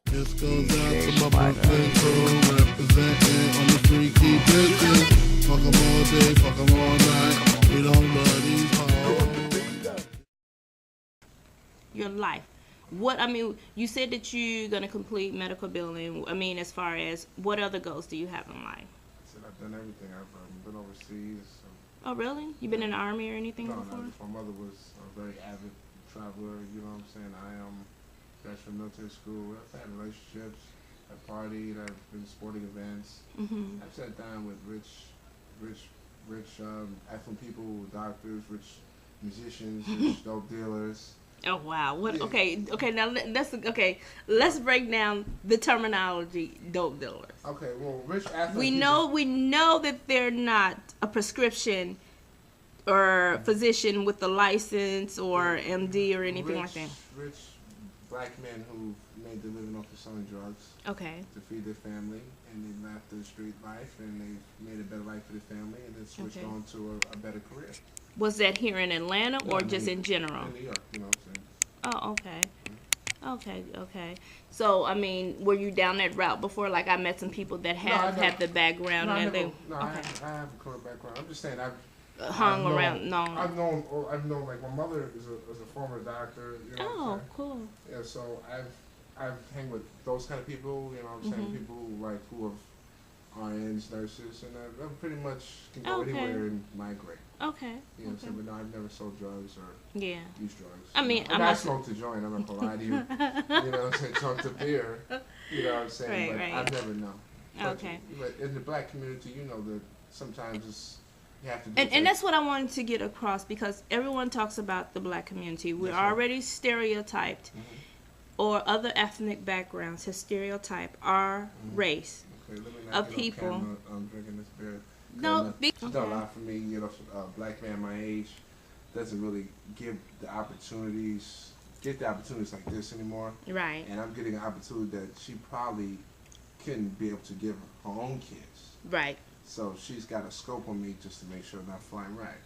This goes out to my Brooklyn crew, representing on the freaky bitches. Fuck 'em all day, fuck 'em all night. We don't love these hoes. Your life. You said that you're going to complete medical billing. As far as what other goals do you have in life? I've done everything. I've been overseas. So. Oh, really? You been in the army or anything before? No. My mother was a very avid traveler. You know what I'm saying? I graduated from military school. I've had relationships. I've partied. I've been to sporting events. Mm-hmm. I've sat down with rich affluent people, doctors, rich musicians, rich dope dealers. Oh wow! What? Yeah. Okay. Now let's break down the terminology. Dope dealers. Okay. Well, rich affluent. We know that they're not a prescription or physician with a license or MD or anything like that. Rich black men who made their living off of selling drugs. Okay. To feed their family, and they left the street life, and they made a better life for their family, and then switched on to a better career. Was that here in Atlanta or just in general? In New York, you know what I'm saying. Oh, okay. Okay. So, were you down that route before? Like, I met some people that have had the background. I have a career background. I'm just saying I've known like my mother is a former doctor. You know what I'm saying? Cool. Yeah, so I've hang with those kind of people. You know what I'm saying? People who have RNs, nurses, and I pretty much can go anywhere and migrate. Okay. You know what I'm saying? But no, I've never sold drugs or used drugs. I smoked a joint. I'm not gonna lie to you. You know what I'm saying? Drunk to beer. You know what I'm saying? Right. I've never known. Okay. But in the black community, you know that sometimes you have to do and that's what I wanted to get across, because everyone talks about the black community. We're already stereotyped, or other ethnic backgrounds have stereotyped our race of people. I'm drinking this beer. It's not a lot for me. You know, a black man my age doesn't really get the opportunities like this anymore. Right. And I'm getting an opportunity that she probably couldn't be able to give her own kids. Right. So she's got a scope on me just to make sure I'm not flying right.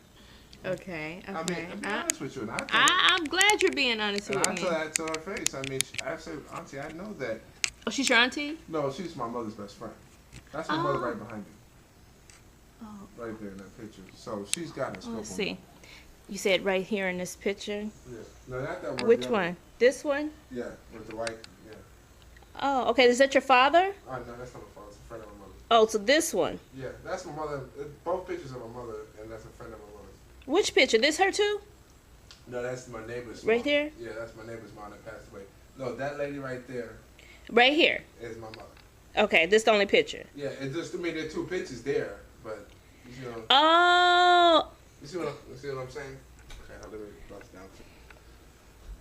Okay. I'll be honest with you. And I'm glad you're being honest with me. I tell that to her face. I said, Auntie, I know that. Oh, she's your auntie? No, she's my mother's best friend. That's my mother right behind me. Oh. Right there in that picture. So she's got a scope on me. Let's see. You said right here in this picture? Yeah. No, not that one. Which one? This one? Yeah, with the white. Yeah. Oh, okay. Is that your father? Oh, no, that's not my father. It's a friend of my mother. Oh, so this one? Yeah, that's my mother. Both pictures of my mother, and that's a friend of my mother's. Which picture? This her too? No, that's my neighbor's right mom. there? Yeah, that's my neighbor's mom that passed away. No, that lady right there. Right here? Is my mother. Okay, this the only picture. Yeah, it just, there are two pictures there, but, you know. Oh! You see what I'm saying? Okay, let me bust down.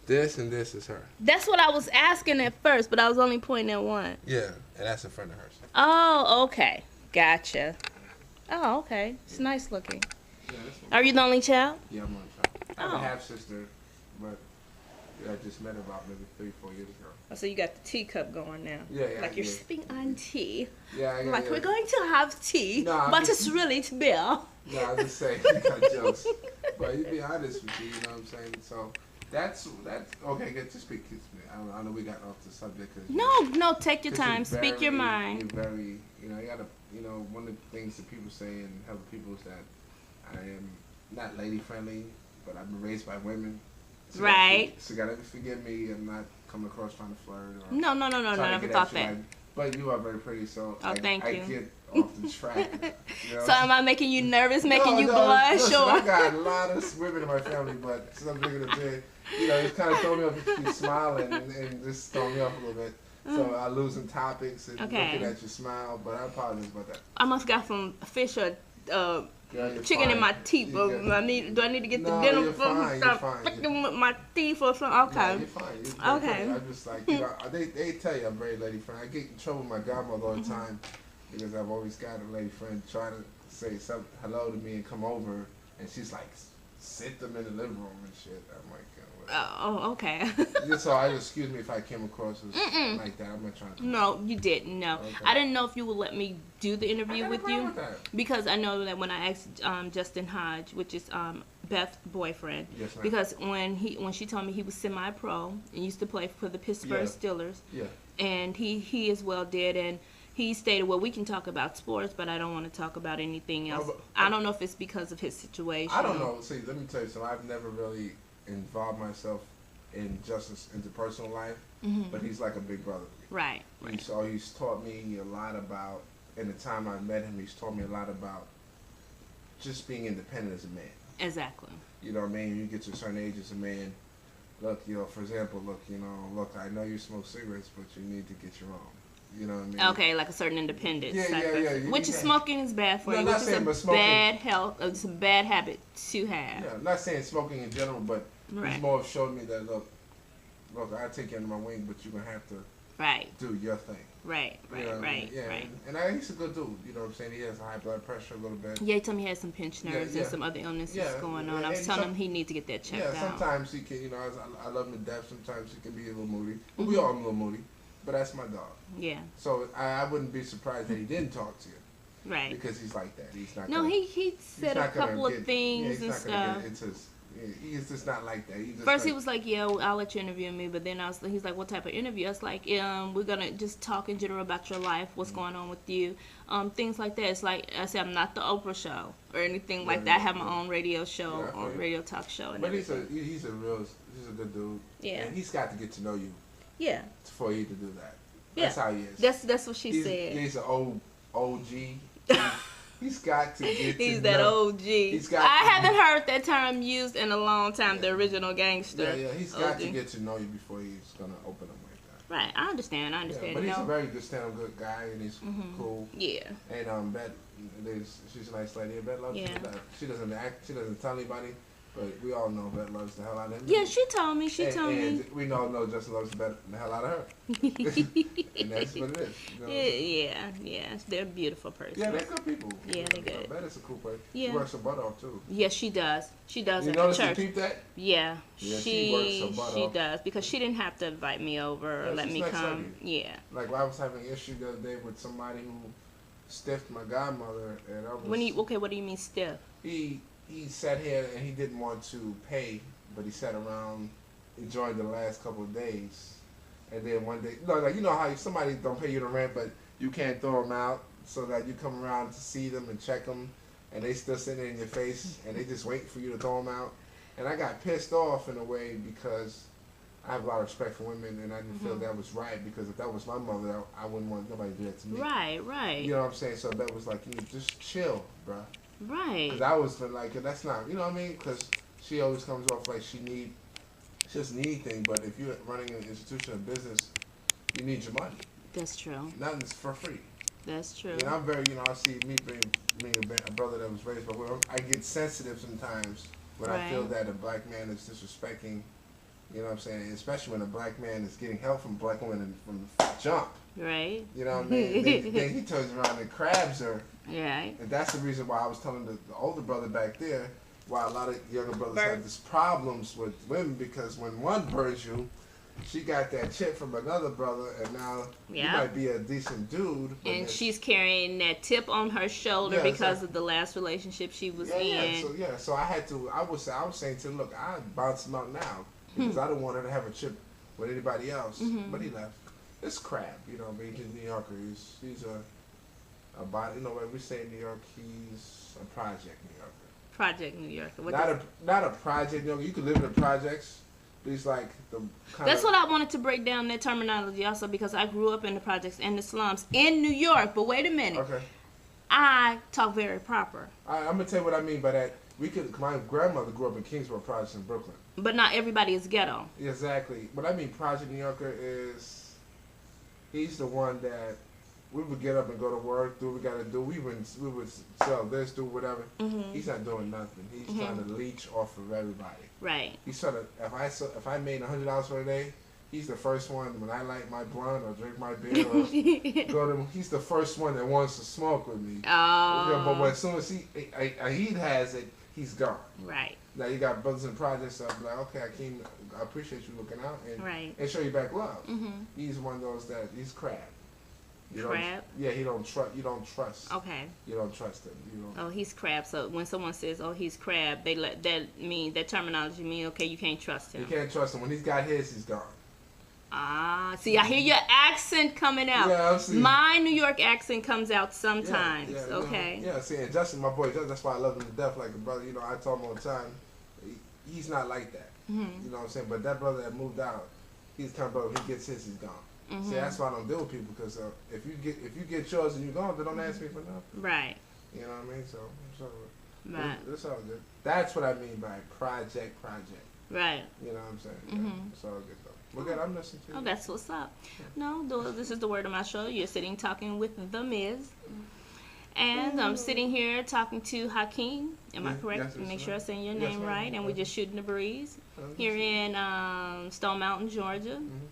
This and this is her. That's what I was asking at first, but I was only pointing at one. Yeah, and that's a friend of hers. Oh, okay. Gotcha. Oh, okay. It's nice looking. Yeah, Are you the only child? Yeah, I'm the only child. I have a half-sister, but I just met her about maybe 3-4 years ago. Oh, so you got the teacup going now. Yeah. Like you're sipping on tea. Yeah, Like we're going to have tea, but it's really beer. No, I'm just saying, you got jokes. But you be honest with you know what I'm saying? So that's okay. Get to speak. I know we got off the subject. No, take your time. Speak your mind. You're very, you gotta, one of the things that people say and help people is that I am not lady friendly, but I've been raised by women. So right. So you gotta forgive me. I'm not coming across trying to flirt. Or no, never thought that. But you are very pretty, so thank you. I get off the track. So am I making you nervous, making you blush? Listen, or? I got a lot of women in my family, but since I'm drinking a bit, it's kind of throwing me off if you keep smiling and just throwing me off a little bit. So I'm losing topics and looking at your smile, but I apologize about that. I must got some fish or chicken fine. in my teeth. Do I need to get the dinner you're fine, stop fine. fucking with my teeth or something? Okay. No, you're fine. Okay. I'm just like, they tell you I'm very lady friend. I get in trouble with my godmother all the time because I've always got a lady friend trying to say hello to me and come over, and she's like, sit them in the living room and shit. I'm like, oh, okay. So excuse me if I came across as like that. I'm not trying to. No, you didn't. No, okay. I didn't know if you would let me do the interview with you, because I know that when I asked Justin Hodge, which is Beth's boyfriend. Yes, ma'am. Because when she told me he was semi-pro and used to play for the Pittsburgh Steelers. Yeah. And he as well did, and he stated, well, we can talk about sports, but I don't want to talk about anything else. I don't know if it's because of his situation. I don't know. See, let me tell you something. I've never really involved myself in justice interpersonal life, but he's like a big brother. Right. So he's taught me a lot about, in the time I met him, he's taught me a lot about just being independent as a man. Exactly. You know what I mean? You get to a certain age as a man, look, for example, I know you smoke cigarettes, but you need to get your own. You know what I mean? Okay, like a certain independence. Yeah. Which is smoking is bad for you. Not which saying, but is a smoking, bad health, it's a bad habit to have. Yeah, I'm not saying smoking in general, but he's more of showed me that, look, I take you under my wing, but you're going to have to do your thing. Right. And he's a good dude, you know what I'm saying? He has high blood pressure a little bit. Yeah, he told me he had some pinched nerves and some other illnesses going on. I was telling him he needs to get that checked out. Yeah, sometimes he can, I love him to death. Sometimes he can be a little moody. But we all a little moody. But that's my dog. Yeah. So I wouldn't be surprised that he didn't talk to you. Right. Because he's like that. He's not. No, he said a couple of things and stuff. He's just not like that. First he was like, yeah, I'll let you interview me. But then he's like, what type of interview? I was like, we're going to just talk in general about your life, what's going on with you, things like that. It's like, I said, I'm not the Oprah show or anything like that. I have my own radio show or radio talk show. And he's a good dude. Yeah. And he's got to get to know you. Yeah. For you to do that. Yeah. That's how he is. That's what she said. He's an OG. He's got to get to He's that know. OG. I haven't heard that term used in a long time, the original gangster. Yeah, he's got to get to know you before he's going to open them like that. Right, I understand. Yeah, but he's a very good stand-up good guy, and he's cool. Yeah. And Beth, she's a nice lady. Beth loves you. She doesn't act, she doesn't tell anybody. But we all know Beth loves the hell out of him. Yeah, she told me. And we all know Justin loves the hell out of her. And that's what it is. Yeah. They're a beautiful person. Yeah, they're good people. Yeah, they're good. Beth is a cool person. Yeah. She works her butt off, too. Yes, she does. She does you at notice the church. You peep that? Yeah. She works her butt off. does. Because she didn't have to invite me over or let me come. Yeah. Like, I was having an issue the other day with somebody who stiffed my godmother. And I was... what do you mean stiff? He sat here and he didn't want to pay, but he sat around enjoying the last couple of days. And then one day, you know how somebody don't pay you the rent, but you can't throw them out, so that you come around to see them and check them, and they still sitting in your face, and they just wait for you to throw them out. And I got pissed off in a way because I have a lot of respect for women, and I didn't feel that was right, because if that was my mother, I wouldn't want nobody to do that to me. Right. You know what I'm saying? So that was like, just chill, bruh. Right. Because I was like, that's not, you know what I mean? Because she always comes off like she doesn't need anything, but if you're running an institution of business, you need your money. That's true. Nothing's for free. That's true. And I'm very, I see me being a brother that was raised by women, I get sensitive sometimes when I feel that a black man is disrespecting, you know what I'm saying? Especially when a black man is getting help from black women from the jump. Right. You know what I mean? then he turns around and crabs her. Right. And that's the reason why I was telling the older brother back there why a lot of younger brothers have these problems with women, because when one burns you, she got that chip from another brother, and now you might be a decent dude. And she's carrying that tip on her shoulder because of the last relationship she was in. So I was saying to him, look, I bounce him out now because I don't want her to have a chip with anybody else. But he left. It's crap, you know. He's a New Yorker. He's a body. You know what we say in New York? He's a project New Yorker. Project New Yorker. Not a project New Yorker. You can live in the projects, but he's like the kind That's what I wanted to break down that terminology also, because I grew up in the projects and the slums in New York. But wait a minute. Okay. I talk very proper. I'm gonna tell you what I mean by that. My grandmother grew up in Kingsborough Projects in Brooklyn. But not everybody is ghetto. Exactly. What I mean, Project New Yorker is. He's the one that we would get up and go to work, do what we got to do. We would sell this, do whatever. He's not doing nothing. He's trying to leech off of everybody. Right. He's trying to. If I made $100 for a day, he's the first one when I light my blunt or drink my beer or go to. He's the first one that wants to smoke with me. Oh. But as soon as he has it, he's gone. Right. Now you got brothers in projects, so I'm like, okay, Hakeem, I appreciate you looking out and show you back love. He's one of those that he's crap. Crab? He don't trust. You don't trust. Okay. You don't trust him. You don't. Oh, he's crab. So when someone says, "Oh, he's crab," that terminology mean, okay, you can't trust him. You can't trust him. When he's got his, he's gone. Ah, see, I hear your accent coming out. Yeah, I'm my New York accent comes out sometimes. Yeah, okay. Yeah, see, and Justin, my boy, that's why I love him to death, like a brother. You know, I tell him all the time, he's not like that. Mm-hmm. You know what I'm saying? But that brother that moved out, he's the kind of brother. He gets his, he's gone. Mm-hmm. See, that's why I don't deal with people, because if you get yours and you're gone, they don't ask me for nothing. Right. You know what I mean? So Right. it's all good. That's what I mean by project. Right. You know what I'm saying? Mm-hmm. Yeah, it's all good though. Well, good. I'm listening to you. Oh, that's what's up. No, this is the word of my show. You're sitting talking with the Miz. And I'm sitting here talking to Hakeem. Am I correct? Yes, Make sure I'm saying your yes, name ma'am. right. And we're just shooting the breeze here in Stone Mountain, Georgia. Mm-hmm.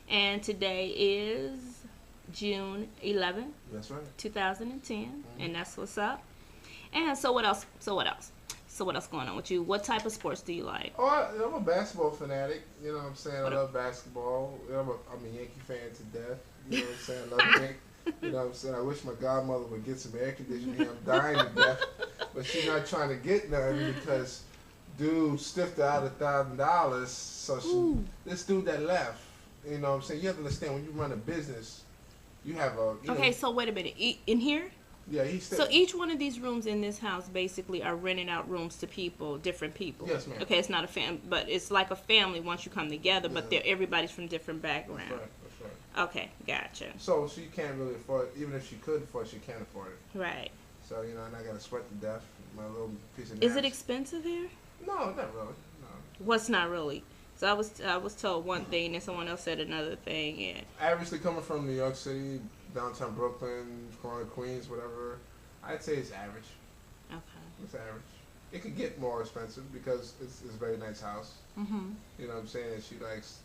And today is June 11th, That's right. 2010. And that's what's up. And so what else? So what's going on with you? What type of sports do you like? Oh, I'm a basketball fanatic. You know what I'm saying? I love basketball. I'm a Yankee fan to death. You know what I'm saying? I love Yankee. You know what I'm saying? I wish my godmother would get some air conditioning. I'm dying to death. But she's not trying to get none because dude stiffed her out $1,000. So this dude that left, you know what I'm saying? You have to understand, when you run a business, you have a... Okay, so wait a minute. In here? Yeah, he's still... So each one of these rooms in this house basically are renting out rooms to people, different people. Yes, ma'am. Okay, it's not a family, but it's like a family once you come together, but everybody's from different backgrounds. That's right. Okay, gotcha. So she can't really afford it. Even if she could afford it, she can't afford it. Right. So, you know, and I got to sweat to death. My little piece of Is it naps. expensive here? No, not really. No. What's not really? So I was told one thing and someone else said another thing. Yeah. Averagely coming from New York City, downtown Brooklyn, Queens, whatever, I'd say it's average. Okay. It's average. It could get more expensive because it's a very nice house. Mm-hmm. You know what I'm saying? And she likes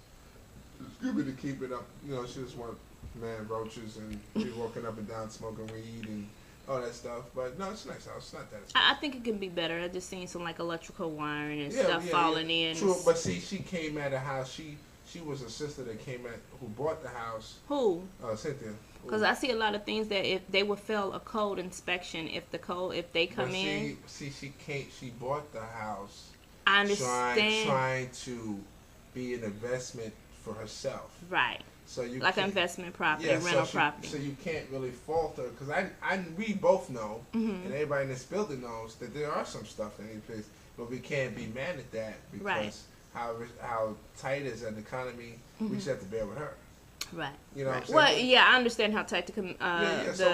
Scooby to keep it up. You know, she just want roaches and be walking up and down smoking weed and all that stuff. But no, it's a nice house. It's not that expensive. I think it can be better. I just seen some like electrical wiring and stuff falling in. True, but see, she came at a house. She was a sister that came at who bought the house. Who? Cynthia. Because I see a lot of things that if they would fail a code inspection if they come in. She bought the house. I understand. Trying to be an investment for herself. Right. So you like an investment property, rental property. So you can't really fault her because we both know, and everybody in this building knows that there are some stuff in these places, but we can't be mad at that because how tight is an economy, we just have to bear with her. Right. You know what I'm saying? Well, yeah, I understand how tight so we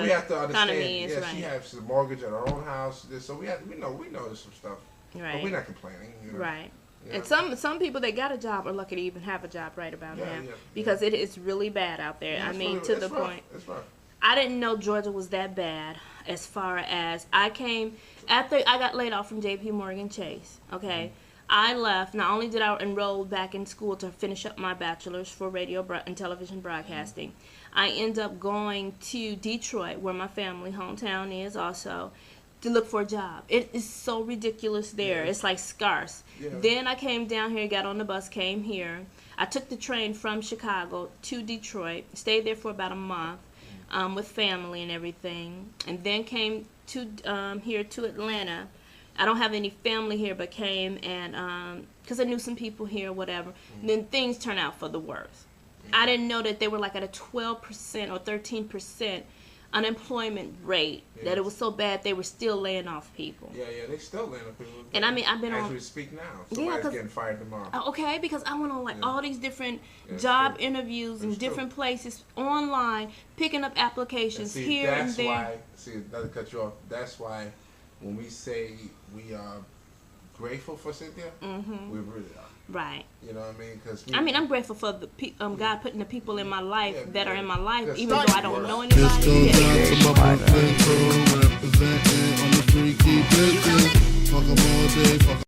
have to understand. economy is. Yeah, right. she has a mortgage at her own house. So we know there's some stuff. Right. But we're not complaining. You know? Right. Yeah. And some people that got a job are lucky to even have a job right about now because it is really bad out there. Yeah, I mean, to the point. It's rough. I didn't know Georgia was that bad as far as I came after I got laid off from J.P. Morgan Chase. Okay. I left. Not only did I enroll back in school to finish up my bachelor's for radio and television broadcasting, I ended up going to Detroit, where my family hometown is also, to look for a job. It is so ridiculous there. It's like scarce. Yeah. Then I came down here, got on the bus, came here. I took the train from Chicago to Detroit, stayed there for about a month with family and everything, and then came to here to Atlanta. I don't have any family here, but came and because I knew some people here, whatever. And then things turned out for the worse. I didn't know that they were like at a 12% or 13% unemployment rate. Yes. That it was so bad they were still laying off people. Yeah, they still laying off people. And I mean, I've been as we speak now. Somebody's getting fired tomorrow. Okay, because I went on all these different job interviews in different places online, picking up applications here and there. Not to cut you off. That's why when we say we are grateful for Cynthia, we really are. Right. You know what I mean? Cause I'm grateful for the God putting the people in my life that are in my life, even though I don't know anybody. This goes out to my Brooklyn crew, representing on the street, keep lifting. Fuck 'em all day, fuck